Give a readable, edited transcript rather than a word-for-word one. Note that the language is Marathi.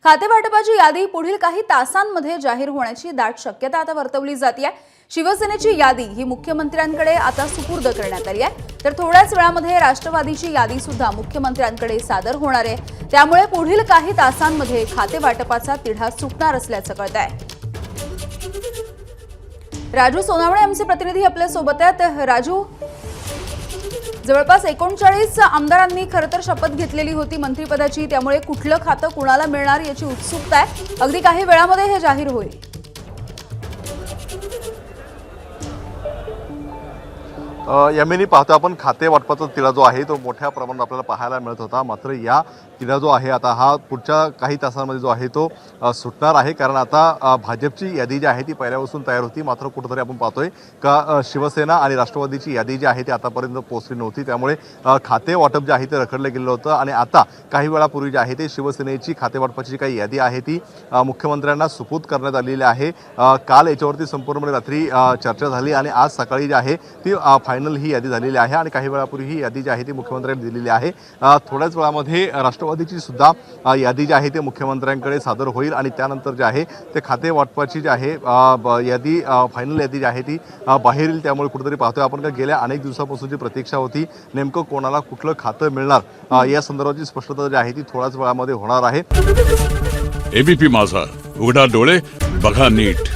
खाते वाटपाची यादी पुढील काही तासांमध्ये जाहीर होण्याची दाट शक्यता आता वर्तवली जाते। शिवसेनेची यादी ही मुख्यमंत्र्यांकडे आता सुपूर्द करण्यात आली आहे, तर थोड्याच वेळामध्ये राष्ट्रवादीची यादी सुद्धा मुख्यमंत्र्यांकडे सादर होणार आहे। त्यामुळे पुढील काही तासांमध्ये खाते वाटपाचा तिढा सुटणार असल्याचं कळतंय। राजू सोनावणे आमचे प्रतिनिधी आपल्या सोबत आहेत। राजू, जवळपास 39 आमदारांनी खरं तर शपथ घेतलेली होती मंत्रिपदाची, त्यामुळे कुठलं खातं कुणाला मिळणार याची उत्सुकता आहे। अगदी काही वेळामध्ये हे जाहीर होईल। यामिनी पाहतो आपण खाते वाटपाचा तिढा जो आहे तो मोठ्या प्रमाणात आपल्याला पाहायला मिळत होता, मात्र या तिढा जो आहे आता हा पुढच्या काही तासांमध्ये जो आहे तो सुटणार आहे। कारण आता भाजपची यादी जी आहे ती पहिल्यापासून तयार होती, मात्र कुठेतरी आपण पाहतोय का शिवसेना आणि राष्ट्रवादीची यादी जी आहे ती आतापर्यंत पोहोचली नव्हती। त्यामुळे खाते वाटप जे आहे ते रखडलं गेलं होतं आणि आता काही वेळापूर्वी जे आहे ते शिवसेनेची खाते वाटपाची काही यादी आहे ती मुख्यमंत्र्यांना सुपूर्द करण्यात आलेली आहे। काल याच्यावरती संपूर्ण रात्री चर्चा झाली आणि आज सकाळी जी आहे ती फायनल ही यादी झालेली आहे आणि काही वेळापूर्वी ही यादी जी आहे ती मुख्यमंत्र्यांनी दिलेली आहे। थोड्याच वेळामध्ये राष्ट्रवादीची सुद्धा यादी जी आहे ते मुख्यमंत्र्यांकडे सादर होईल आणि त्यानंतर जे आहे ते खाते वाटपाची जी आहे यादी फायनल यादी जी आहे ती बाहेर येईल। त्यामुळे कुठेतरी पाहतोय आपण का गेल्या अनेक दिवसापासूनची प्रतीक्षा होती, नेमकं कोणाला कुठलं खातं मिळणार या संदर्भाची स्पष्टता जी आहे ती थोड्याच वेळामध्ये होणार आहे। एबीपी माझा, उघडा डोळे बघा नीट।